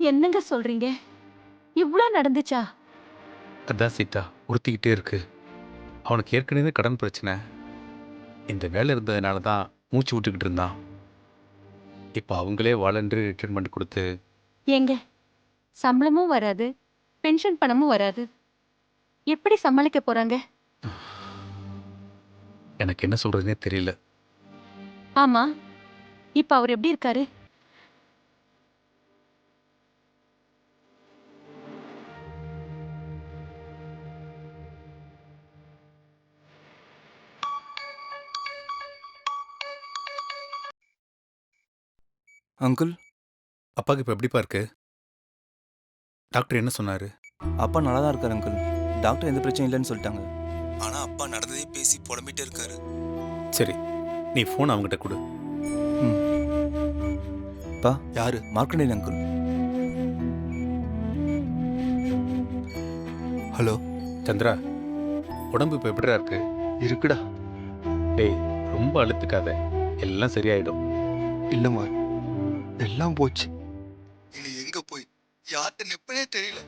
என்னங்க சொல்றீங்க? இவ்ளோ நடந்துச்சா? அதான் சீதா உறுத்திக்கிட்டே இருக்கு. அவனுக்கு ஏற்கனவே கடன் பிரச்சனை. இந்த வேலை இருந்ததுனால தான் மூச்சு விட்டுக்கிட்டு இருந்தான். இப்போ அவங்களே வாலண்டரி ரிட்டைர்மெண்ட் கொடுத்து ஏங்க, சம்பளமும் வராது, பென்ஷன் பணமும் வராது. எப்படி சமாளிக்க போறாங்க? எனக்கு என்ன சொல்றதுனே தெரியல. ஆமா, இப்ப அவர் எப்படி இருக்காரு? அங்கிள், அப்பாவுக்கு இப்போ எப்படிப்பா இருக்கு? டாக்டர் என்ன சொன்னாரு? அப்பா நல்லா தான் இருக்காரு அங்கிள். டாக்டர் எந்த பிரச்சனையும் இல்லைன்னு சொல்லிட்டாங்க. ஆனால் அப்பா நடந்ததே பேசி புலம்பிட்டே இருக்காரு. சரி, நீ ஃபோன் அவங்ககிட்ட கொடு. ம். அப்பா யாரு? மார்க்கண்டேயன் அங்கிள். ஹலோ சந்திரா, உடம்பு இப்போ எப்படிடா இருக்கு? இருக்குடா. டேய், ரொம்ப அழுத்துக்காத, எல்லாம் சரியாயிடும். இல்லம்மா, எல்லாம் போச்சு. இனி எங்க போய் யார்கிட்ட நிப்பனே தெரியல.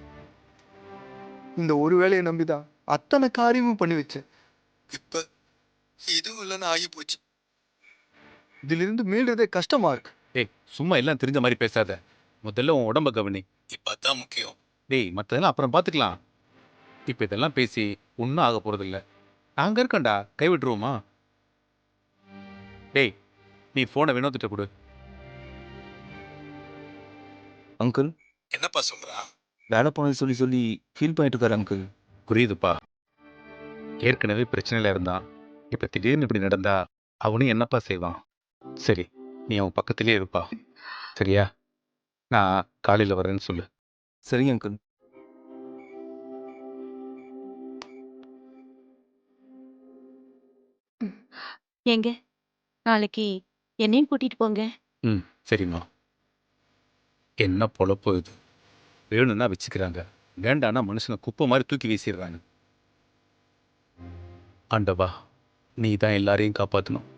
இந்த ஒரு வேலையை நம்பிதான் அத்தனை காரியமும் பண்ணி வச்சேன். இப்ப இதுவும் இல்லைன்னு ஆகி போச்சு. இதுல இருந்து மீள்றதே கஷ்டமா இருக்கு. டேய், சும்மா எல்லாம் தெரிஞ்ச மாதிரி பேசாத. முதல்ல உன் உடம்ப கவனி. இப்போ அதான் முக்கியம். டேய், மற்றதெல்லாம் அப்புறம் பார்த்துக்கலாம். இப்போ இதெல்லாம் பேசி ஒன்றும் ஆக போகிறதில்ல. நாங்கள் இருக்கேன்டா, கைவிட்டுருவோமா? டேய், நீ ஃபோனை வினோத்திட்ட கொடு. அங்கிள், என்னப்பா சொல்கிறா? வேலை போனது சொல்லி சொல்லி ஃபீல் பண்ணிட்டு இருக்காரு அங்கிள். புரியுதுப்பா. ஏற்கனவே பிரச்சனையில் இருந்தான். இப்போ திடீர்னு இப்படி நடந்தா அவனும் என்னப்பா செய்வான்? சரி, நீ அவன் பக்கத்திலே இருப்பா. சரியா? நான் காலையில் வரேன்னு சொல்லு. சரிங்க அங்கிள். ஏங்க, நாளைக்கு என்னையும் கூட்டிட்டு போங்க. ம், சரிம்மா. என்ன பொழப்பு இது? வேணும்னா வச்சுக்கிறாங்க, வேண்டான்னா மனுஷனை குப்பை மாதிரி தூக்கி வீசிடுறாங்க. ஆண்டவா, நீ தான் எல்லாரையும் காப்பாற்றணும்.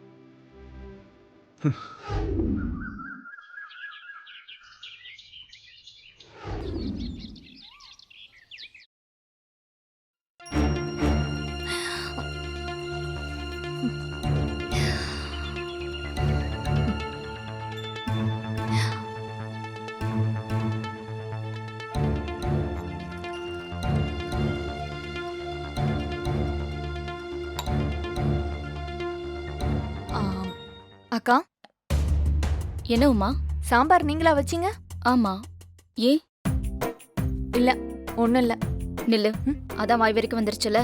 ஆம். அக்கா, என்ன உமா? சாம்பார் நீங்களா வச்சீங்க? ஆமா. ஏன்? ஒண்ணும் இல்ல. நில்லு. அதான் வாய் வரைக்கும் வந்துருச்சுல,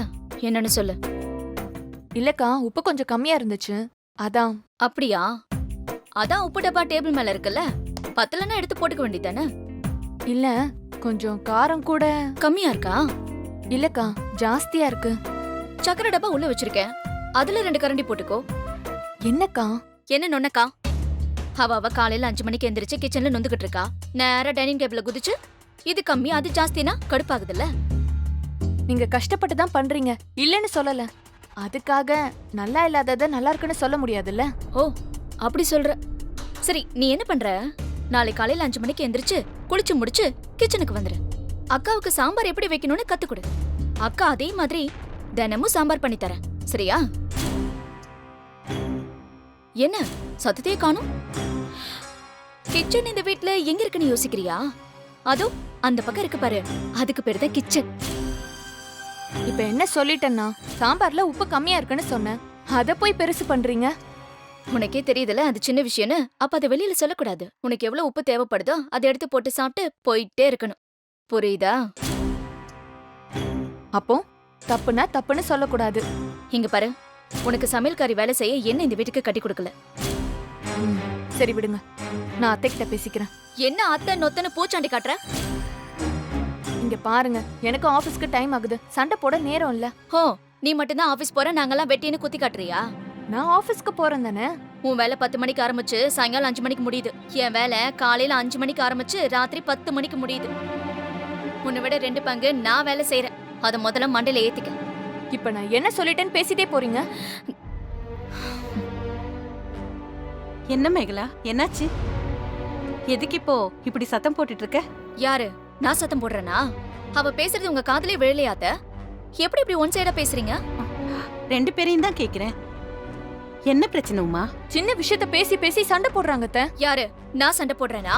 என்னன்னு சொல்லு. இல்லக்கா, உப்பு கொஞ்சம் கம்மியா இருந்துச்சு. அதான். அப்படியா? அதான் உப்பு டப்பா டேபிள் மேல இருக்குல்ல, பத்தலன்னா எடுத்து போட்டுக்க வேண்டியதானே. இல்ல, கொஞ்சம் காரம் கூட. கம்மியா இருக்கா? இல்லக்கா, ஜாஸ்தியா இருக்கு. சக்கரை டப்பா உள்ள வச்சிருக்கேன், அதுல 2 கரண்டி போட்டுக்கோ. என்னக்கா? என்ன நொன்னக்கா? அவ காலையில 5 மணிக்கு எந்திரிச்சு கிச்சன்ல நொந்துகிட்டு இருக்கா. நேரா டைனிங் டேபிள்ல குதிச்சு இது கம்மி அது ஜாஸ்தினா கடுப்பாகுதுல்ல. நீங்க கஷ்டப்பட்டு தான் பண்றீங்க, இல்லன்னு சொல்லல. அதுக்காக நல்லா இல்லாதத நல்லா இருக்குன்னு சொல்ல முடியாதுல்ல. ஓ, அப்படி சொல்ற. சரி, நீ என்ன பண்ற? நாளை காலையில 5 மணிக்கு எந்திரிச்சு குளிச்சு முடிச்சு கிச்சனுக்கு வந்துரு. அக்காவுக்கு சாம்பார் எப்படி வைக்கணும்னு கத்துக்கொடு. அக்கா அதே மாதிரி தினமும் சாம்பார் பண்ணி தரேன், சரியா? என்ன சத்தத்தையே காணும்? கிச்சன் இந்த வீட்ல எங்க இருக்குன்னு யோசிக்கிறியா? அதோ அந்த பக்கம் இருக்கு பாரு, அதுக்கு பேரு தான் கிச்சன். இப்ப என்ன சொல்லிட்டேன்னா, சாம்பார்ல உப்பு கம்மியா இருக்குன்னு சொன்னேன். அத போய் பெருசு பண்றீங்க. உனக்கே தெரியுதுல அது சின்ன விஷயம்னு. அப்ப அதை வெளியில சொல்லக்கூடாது. உனக்கு எவ்வளவு உப்பு தேவைப்படுதோ அதை எடுத்து போட்டு சாப்பிட்டு போயிட்டே இருக்கணும், புரியுதா? அப்போ தப்புனா தப்புன்னு சொல்லக்கூடாது. இங்க பாரு, உனக்கு சமையல்காரி வேலை செய்ய என்ன இந்த வீட்டுக்கு கட்டி கொடுக்கல. ம், சரி விடுங்க, நான் அத்தை கிட்ட பேசிக்கிறேன். என்ன அத்தை நொத்தன்னு பூச்சாண்டி காட்டுற? இங்க பாருங்க, எனக்கு ஆபீஸ்க்கு டைம் ஆகுது, சண்டை போட நேரம் இல்ல. ஹோ, நீ மட்டும்தான் ஆபீஸ் போற, நாங்கெல்லாம் வெட்டின்னு குத்தி காட்டுறியா? நான் ஆபீஸ்க்கு போறேன் தானே. உன் வேலை 10 மணிக்கு ஆரம்பிச்சு சாயங்காலம் 5 மணிக்கு முடியுது. என் வேலை காலையில 5 மணிக்கு ஆரம்பிச்சு ராத்திரி 10 மணிக்கு முடியுது. உன்னை விட 2 பங்கு நான் வேலை செய்யறேன். அதை முதல்ல மண்டையில ஏத்திக்க. இப்ப நான் என்ன சொல்லிட்டேன்னு பேசிட்டே போறீங்க. என்ன மேகலா, என்னாச்சு? எதுக்கு இப்போ இப்படி சத்தம் போட்டுட்டு இருக்க? யாரு? நான் சத்தம் போடுறேனா? அவ பேசுறது உங்க காதுலயே விழலையாத்த? எப்படி இப்படி ஒன் சைடா பேசுறீங்க? 2 பேரையும் தான் கேக்குறேன். என்ன பிரச்சனை உமா? சின்ன விஷயத்த பேசி பேசி சண்டை போடுறாங்க அத்தை. யாரு? நான் சண்டை போடுறேனா?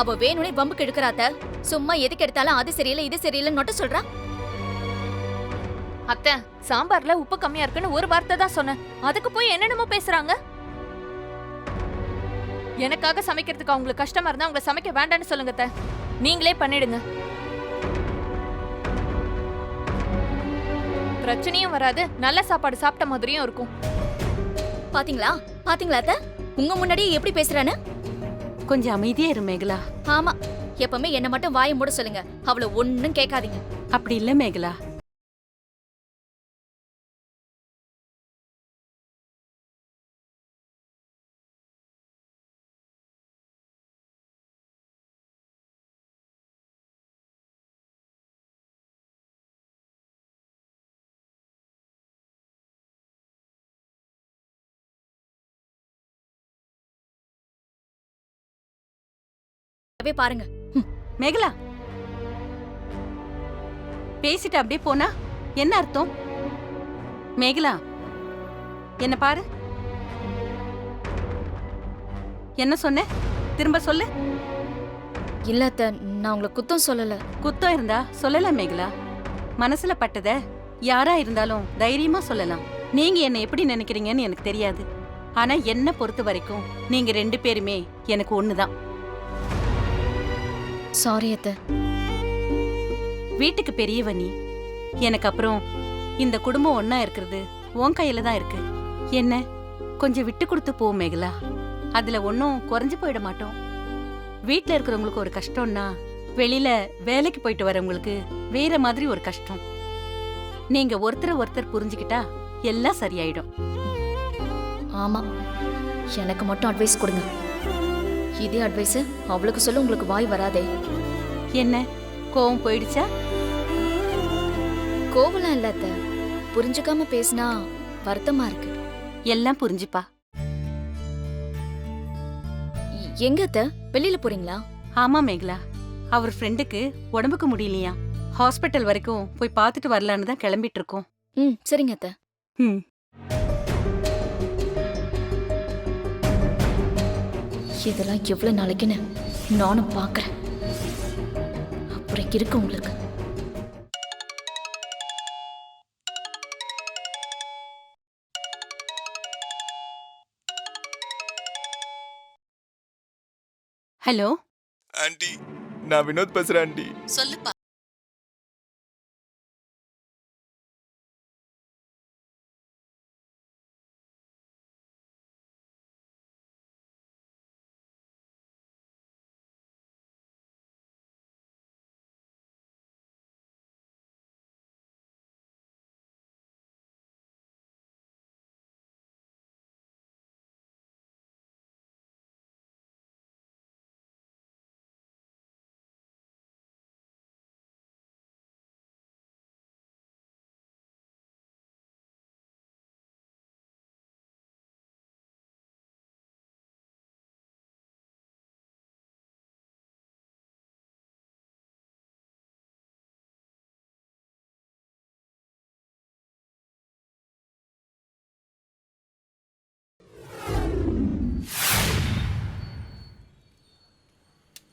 அவ வேணும்னே பம்புக்கு எடுக்கறாத்த. சும்மா எதுக்கு எடுத்தாலும் அது சரியில்லை இது சரியில்லை நொட்ட சொல்றா. அத்தை, சாம்பார்ல உப்பு கம்மியா இருக்குன்னு ஒரு வார்த்தை தான் சொன்னேன். அதுக்கு போய் என்னென்னமோ பேசுறாங்க. எனக்காக சமைக்கிறதுக்கு அவங்களுக்கு கஷ்டமா இருந்தா அவங்களை சமைக்க வேண்டாம்னு சொல்லுங்க அத்தை. நீங்களே பண்ணிடுங்க. பிரச்சனையும் வராது, நல்ல சாப்பாடு சாப்பிட்ட மாதிரியும் இருக்கும். பாத்தீங்களா? பாத்தீங்களா அத்த? உங்க முன்னாடியே எப்படி பேசுறானு? கொஞ்சம் அமைதியா இரு மேகலா. ஆமா, எப்பவுமே என்ன மட்டும் வாயை மூட சொல்லுங்க. அவள ஒண்ணும் கேட்காதீங்க. அப்படி இல்ல மேகலா. பாருங்க. மேகலா, பேசிட்டு அப்படியே போனா என்ன அர்த்தம்? மேகலா, என்ன பாரு. என்ன சொன்ன? திரும்ப சொல்லு. இல்ல அத்த, நான் உங்களை குத்தம் சொல்லல. குத்தம் இருந்தா சொல்லலாம் மேகலா. மனசுல பட்டத யாரா இருந்தாலும் தைரியமா சொல்லலாம். நீங்க என்ன எப்படி நினைக்கிறீங்கன்னு எனக்கு தெரியாது. ஆனா என்ன பொறுத்த வரைக்கும் நீங்க 2 பேருமே எனக்கு ஒண்ணுதான். சாரி அத்த. வீட்டுக்கு பெரியவ நீ. எனக்கு அப்புறம் இந்த குடும்பம் ஒன்னா இருக்கிறது உன் கையில தான் இருக்கு. என்ன கொஞ்சம் விட்டு கொடுத்து போ மேகலா. அதுல ஒன்னும் குறைஞ்சு போயிட மாட்டோம். வீட்ல இருக்கிறவங்களுக்கு ஒரு கஷ்டம்னா வெளியில வேலைக்கு போயிட்டு வரவங்களுக்கு வேற மாதிரி ஒரு கஷ்டம். நீங்க ஒருத்தர் புரிஞ்சுக்கிட்டா எல்லாம் சரியாயிடும். ஆமா, எனக்கு மட்டும் அட்வைஸ் கொடுங்க. இதே அட்வைஸ் அவளுக்கு சொல்ல உங்களுக்கு வாய் வராதே. என்ன கோவம் போயிடுச்சா? கோவலாம் இல்ல அத்த, புரிஞ்சுக்காம பேசினா வருத்தமா இருக்கு. எல்லாம் புரிஞ்சுப்பா. எங்க அத்த? வெளியில போறீங்களா? ஆமா மேகலா, அவர் ஃப்ரெண்டுக்கு உடம்புக்கு முடியலையா. ஹாஸ்பிட்டல் வரைக்கும் போய் பார்த்துட்டு வரலான்னு தான் கிளம்பிட்டு இருக்கோம். சரிங்க அத்த. ம். இதெல்லாம் எவ்வளவு நாளைக்குன்னு நானும் பாக்குறேன். அப்புறம் இருக்கு உங்களுக்கு. ஹலோ ஆண்டி, நான் வினோத் பேசுறேன் ஆண்டி. சொல்லுப்பா.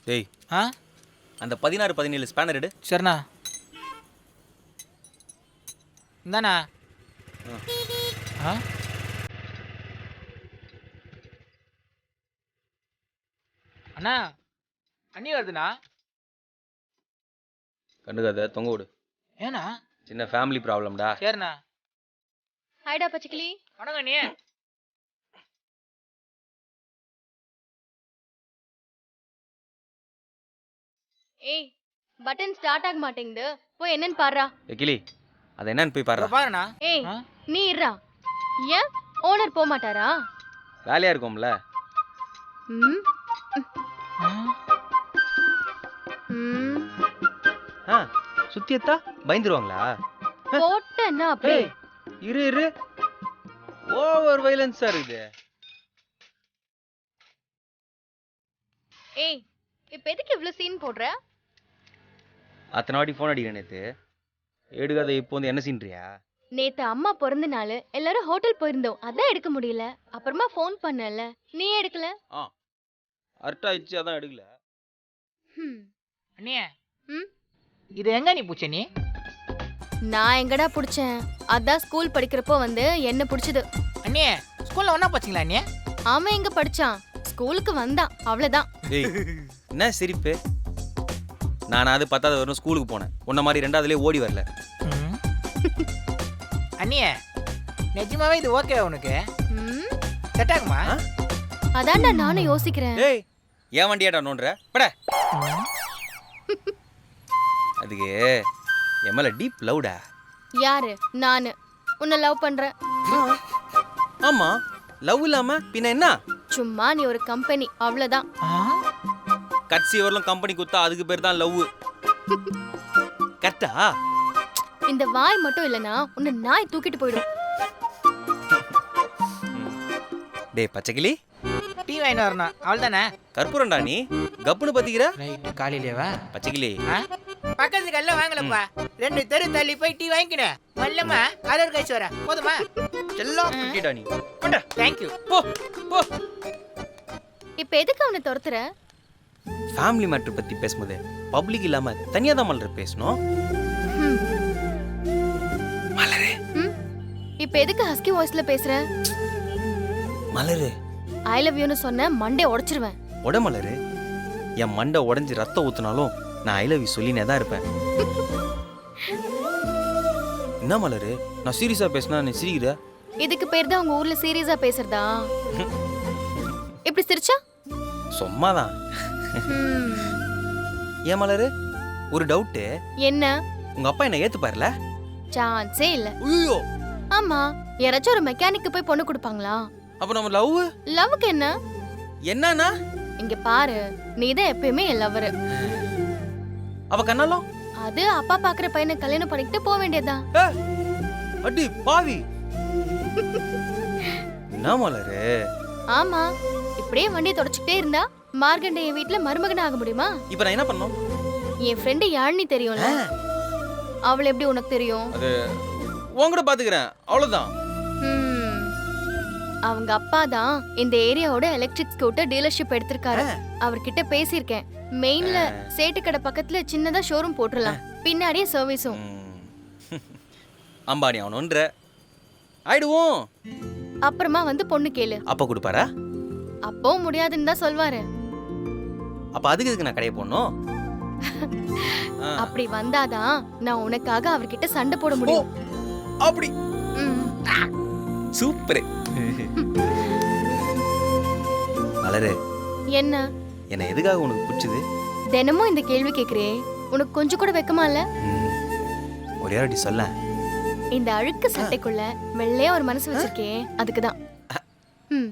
டேய், ஆ அந்த 16 17 ஸ்பேனர் எடு. சரிண்ணா. இந்தாண்ணா. ஆ அண்ணா, அண்ணி வருதுண்ணா. கண்டுக்காத, தொங்க விடு. ஏண்ணா? சின்ன ஃபேமிலி ப்ராப்ளம்டா. சரிண்ணா. ஹாய்டா பச்சைக்கிளி. வணக்கம் அண்ணி. ஏய், பட்டன் ஸ்டார்ட் ஆக மாட்டேங்குது. போய் என்னன்னு பாருடா. கிளி, அது என்னன்னு போய் பாரு. பாருண்ணா. ஏய், நீ இருடா. ஏன் ஓனர் போக மாட்டாரா? வேலையா இருக்கும்ல. ம் ம் சுத்தியத்தா பயந்துருவாங்களா? போட்டேன்னா அப்படியே. இரு இரு, ஓவர் வைலன்ஸா இருக்குது. ஏய் இப்ப எதுக்கு இவ்ளோ சீன் போடுற? அத்தனை வாட்டி ஃபோன் அடிக்கிறேன் நேற்று எடுக்காத இப்போ வந்து என்ன சீன்றியா? நேத்து அம்மா பிறந்த நாள் எல்லாரும் ஹோட்டல் போயிருந்தோம், அதான் எடுக்க முடியல. அப்புறமா ஃபோன் பண்ணல, நீ எடுக்கல. அர்ட்டாயிடுச்சு அதான் எடுக்கல. ஹம். அண்ணியே ம்? இது எங்க நீ பூச்ச நீ? நான் எங்கடா புடிச்சேன்? அதான் ஸ்கூல் படிக்கிறப்போ வந்து என்ன புடிச்சது. அண்ணியே ஸ்கூல்ல ஒண்ணா போச்சீங்களா அண்ணியே? அவன் எங்க படிச்சான், ஸ்கூலுக்கு வந்தான், அவ்வளவுதான். டேய் என்ன சிரிப்பு? நான் அது 10வது வரும் ஸ்கூலுக்கு போனேன், உன்ன மாதிரி 2வதுலேயே ஓடி வரல. அண்ணியே நிஜமாவே இது ஓகே உனக்கு? ம்? செட் ஆகுமா? அதான்டா நானும் யோசிக்கிறேன். டேய் ஏன் வண்டியாடா நோண்டுற பட? அதுக்கு என் மேல டீப் லவ்டா. யாரு? நானு உன்னை லவ் பண்றேன். ஆமா, லவ் இல்லாம பின்ன என்ன? சும்மா நீ ஒரு கம்பெனி, அவ்வளவுதான். கட்சி வரலாம் கம்பெனி குத்தா அதுக்கு பேர் தான் லவ். கரெக்டா? இந்த வாய் மட்டும் இல்லனா உன்னை நாய் தூக்கிட்டு போயிடும். டேய் பச்சைக்கிளி, டீ வாங்கிட்டு வரணும் அவ்வளவுதானே? கற்பூரம்டா நீ கப்புன்னு பத்திக்கிற. ரைட்டு காலையிலேவா? பச்சைக்கிளி பக்கத்து கல்ல வாங்கலப்பா, 2 தெரு தள்ளி போய் டீ வாங்கிக்கினேன். மல்லம்மா அதோட கழிச்சு வர போதுமா? எல்லாம் குட்டிடா நீ. தேங்க்யூ. போ போ. இப்ப எதுக்கு அவனை துரத்துற? ஃபேமிலி மேட்டர் பத்தி பேசும்போது பப்ளிக் இல்லாம தனியா தான் மலர் பேசணும். ம். மலரு ம்? இப்ப எதுக்கு ஹஸ்கி வாய்ஸ்ல பேசுற? மலரு ஐ லவ் யூன்னு சொன்ன மண்டே உடைச்சிருவேன். உட மலரு, என் மண்டை உடஞ்சி ரத்தம் ஊத்துனாலும் நான் ஐ லவ் யூ சொல்லினே தான் இருப்பேன். என்ன மலரு, நான் சீரியஸா பேசினா நீ சிரிக்கிற? இதுக்கு பேர் தான் உங்க ஊர்ல சீரியஸா பேசுறதா? இப்படி சிரிச்சா? சும்மாதான். ம். ஏன் மலரு, ஒரு டவுட்டு. என்ன? உங்க அப்பா என்ன ஏத்துப்பாருல? சான்ஸே இல்ல. ஐயோ, ஆமா, யாராச்சும் ஒரு மெக்கானிக்கு போய் பொண்ணு கொடுப்பாங்களா? அப்ப நம்ம லவ் லவ்வுக்கு என்ன? என்னன்னா? இங்க பாரு, நீதான் எப்பயுமே என் லவ்வர். அவ கண்ணாலும் அது அப்பா பாக்குற பையனை கல்யாணம் பண்ணிக்கிட்டு போக வேண்டியதுதான். அடி பாவி. என்ன மலரு? ஆமா, இப்படியே வண்டியை தொடச்சுக்கிட்டே இருந்தா மார்கண்டைய வீட்டுல மருமகன் ஆக முடியுமா? இப்ப நான் என்ன பண்ணணும்? என் ஃப்ரெண்டு யாழ்னி தெரியும்ல, அவளை எப்படி உனக்கு தெரியும்? அது உன் கூட பாத்துக்கிறேன், அவ்வளவுதான். ம். அவங்க அப்பா தான் இந்த ஏரியாவோட எலக்ட்ரிக் ஸ்கூட்டர் டீலர்ஷிப் எடுத்திருக்காரு. அவர்கிட்ட பேசியிருக்கேன். மெயின்ல சேட்டு கடை பக்கத்துல சின்னதா ஷோரூம் போட்டுறலாம், பின்னாடியே சர்வீஸும். அம்பானி ஆகணும்ன்ற ஆயிடுவோம். அப்புறமா வந்து பொண்ணு கேளு. அப்பா கொடுப்பாரா? அப்போ முடியாதுன்னு தான் சொல்வாரு. அப்ப அதுக்கு இதுக்கு நான் கடையை போடணும். அப்படி வந்தாதான் நான் உனக்காக அவர்கிட்ட சண்டை போட முடியும். அப்படி ம். சூப்பர். மலரு, என்ன? என்ன எதுக்காக உனக்கு பிடிச்சது? தினமும் இந்த கேள்வி கேக்குறே, உனக்கு கொஞ்சம் கூட வெக்கமா இல்ல? ஒரே வாட்டி சொல்ல. இந்த அழுக்கு சட்டைக்குள்ள வெள்ளையா ஒரு மனசு வச்சிருக்கே, அதுக்குதான். ம்.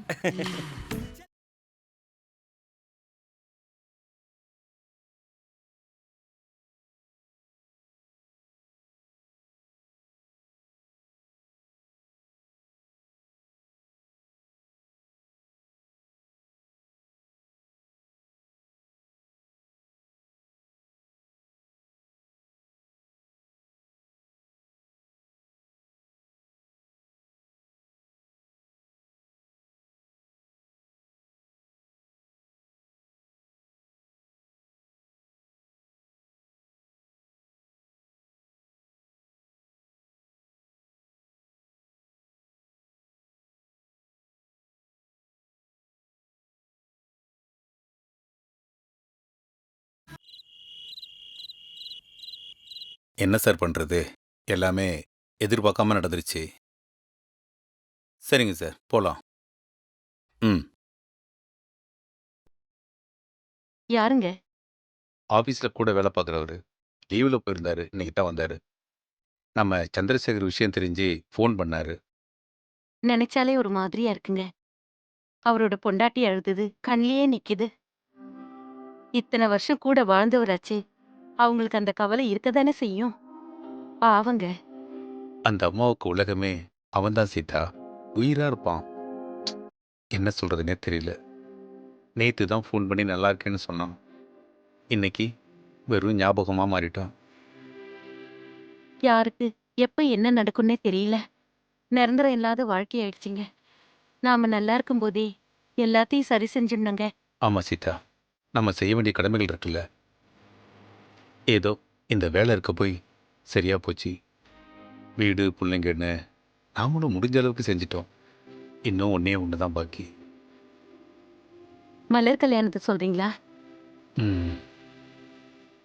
என்ன சார் பண்ணுறது, எல்லாமே எதிர்பார்க்காம நடந்துருச்சு. சரிங்க சார், போகலாம். ம். யாருங்க? ஆஃபீஸில் கூட வேலை பார்க்குறவர் லீவில் போயிருந்தாரு, இன்னைக்கு தான் வந்தார். நம்ம சந்திரசேகர் விஷயம் தெரிஞ்சு ஃபோன் பண்ணார். நினைச்சாலே ஒரு மாதிரியா இருக்குங்க. அவரோட பொண்டாட்டி அழுதது கண்ணிலேயே நிக்குது. இத்தனை வருஷம் கூட வாழ்ந்தவராச்சே, அவங்களுக்கு அந்த கவலை இருக்கதானே செய்யும். பாவங்க. அந்த அம்மாவுக்கு உலகமே அவன்தான் சீதா, உயிராக இருப்பான். என்ன சொல்கிறதுனே தெரியல. நேற்று தான் ஃபோன் பண்ணி நல்லா இருக்கேன்னு சொன்னான். இன்னைக்கு வெறும் ஞாபகமாக மாறிட்டான். யாருக்கு எப்ப என்ன நடக்கும்னே தெரியல. நிரந்தரம் இல்லாத வாழ்க்கை ஆயிடுச்சுங்க. நாம நல்லா இருக்கும்போதே எல்லாத்தையும் சரி செஞ்சிடணுங்க. ஆமாம் சீதா, நம்ம செய்ய வேண்டிய கடமைகள் இருக்குல்ல. ஏதோ இந்த வேலை இருக்க போய் சரியாக போச்சு. வீடு பிள்ளைங்கன்னு நாமளும் முடிஞ்ச அளவுக்கு செஞ்சிட்டோம். இன்னும் ஒன்று தான் பாக்கி. மலர் கல்யாணத்தை சொல்றீங்களா? ம்.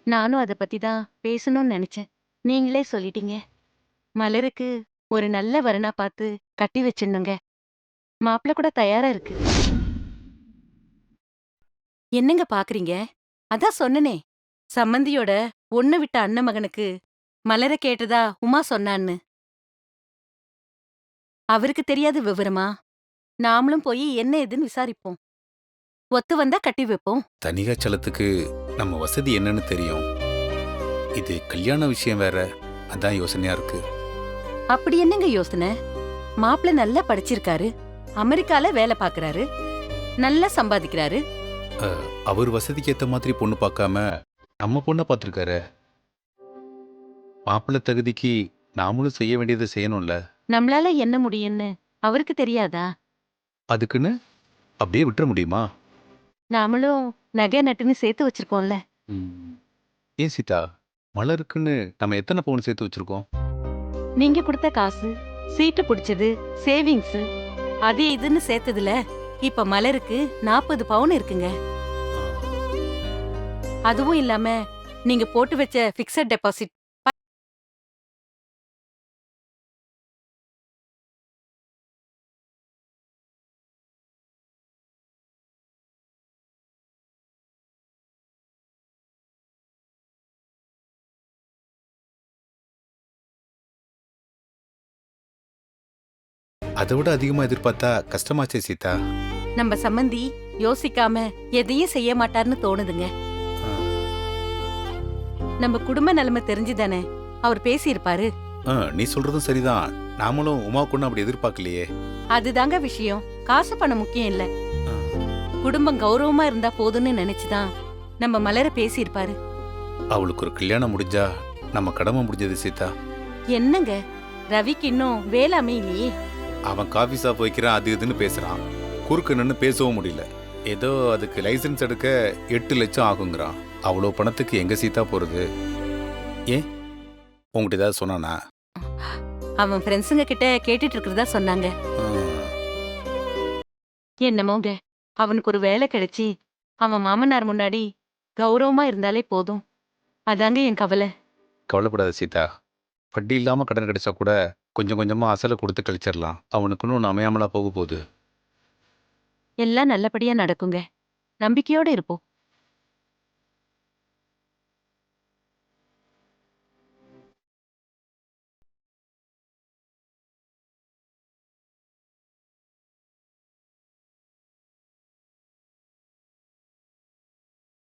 நானும் அதை பத்தி தான் பேசணும்னு நினைச்சேன். நீங்களே சொல்லிட்டீங்க. மலருக்கு ஒரு நல்ல வரனா பார்த்து கட்டி வச்சிடணுங்க. மாப்பிள்ளை கூட தயாரா இருக்கு. என்னங்க பாக்குறீங்க? அதான் சொன்னனே, சம்மந்தியோட ஒண்ணு விட்ட அண்ணன் மகனுக்கு மலர கேட்டதா உமா சொன்னான்னு. அவருக்கு தெரியாது விவரமா? நாமளும் போய் என்ன ஏதுன்னு விசாரிப்போம். ஒத்து வந்தா கட்டி வைப்போம். தனிகாச்சலத்துக்கு நம்ம வசதி என்னன்னு தெரியும். இது கல்யாண விஷயம் வேற, அதான் யோசனையா இருக்கு. அப்படி என்னங்க யோசனை? மாப்பிள்ளை நல்லா படிச்சிருக்காரு, அமெரிக்கால வேலை பாக்குறாரு, நல்லா சம்பாதிக்கிறாரு. அவர் வசதிக்கு ஏத்த மாதிரி பொண்ணு பார்க்காம நம்ம பொண்ணை பார்த்துருக்காரு. மாப்பிள்ளை தகுதிக்கு நாமளும் செய்ய வேண்டியதை செய்யணும்ல. நம்மளால என்ன முடியும்னு அவருக்கு தெரியாதா? அதுக்குன்னு அப்படியே விட்டுற முடியுமா? நாமளும் நகை நட்டுன்னு சேர்த்து வச்சிருக்கோம்ல. ஏன் சீதா, மலருக்குன்னு நம்ம எத்தனை பவுன் சேர்த்து வச்சிருக்கோம்? நீங்க கொடுத்த காசு, சீட்டு பிடிச்சது, சேவிங்ஸ், அது இதுன்னு சேர்த்ததுல இப்ப மலருக்கு 40 பவுன் இருக்குங்க. அதுவும் இல்லாம நீங்க போட்டு வச்ச பிக்ஸட் டெபாசிட் அதை விட அதிகமா எதிர்பார்த்தா கஷ்டமாச்சே சீதா. நம்ம சம்மந்தி யோசிக்காம எதையும் செய்ய மாட்டார்னு தோணுதுங்க. நம்ம குடும்ப நிலைமை தெரிஞ்சுதானே அவர் பேசியிருப்பாரு. நீ சொல்றதும் சரிதான். நாமளும் உமா கொண்டு அப்படி எதிர்பார்க்கலையே. அதுதாங்க விஷயம். காசு பணம் முக்கியம் இல்ல, குடும்பம் கௌரவமா இருந்தா போதும்னு நினைச்சுதான் நம்ம மலர பேசியிருப்பாரு. அவளுக்கு ஒரு கல்யாணம் முடிஞ்சா நம்ம கடமை முடிஞ்சது சீதா. என்னங்க, ரவிக்கு இன்னும் வேலை அமையலையே. அவன் காஃபி ஷாப் வைக்கிறான் அது இதுன்னு பேசுறான். குறுக்கு நின்று பேசவும் முடியல. ஏதோ அதுக்கு லைசன்ஸ் எடுக்க 8 லட்சம் ஆகுங்கிறான். அவ்வளோ பணத்துக்கு எங்க சீதா போறது? ஏன் உங்ககிட்ட ஏதாவது சொன்னானா? அவன் ஃப்ரெண்ட்ஸுங்க கிட்ட கேட்டுட்டு இருக்கிறதா சொன்னாங்க. என்னமோங்க, அவனுக்கு ஒரு வேலை கிடைச்சி அவன் மாமனார் முன்னாடி கௌரவமா இருந்தாலே போதும். அதாங்க என் கவலை. கவலைப்படாத சீதா. வட்டி இல்லாம கடன் கிடைச்சா கூட கொஞ்சம் கொஞ்சமா அசலை கொடுத்து கழிச்சிடலாம். அவனுக்குன்னு ஒன்று அமையாமலா போக போகுது. எல்லாம் நல்லபடியா நடக்குங்க. நம்பிக்கையோட இருப்போம்.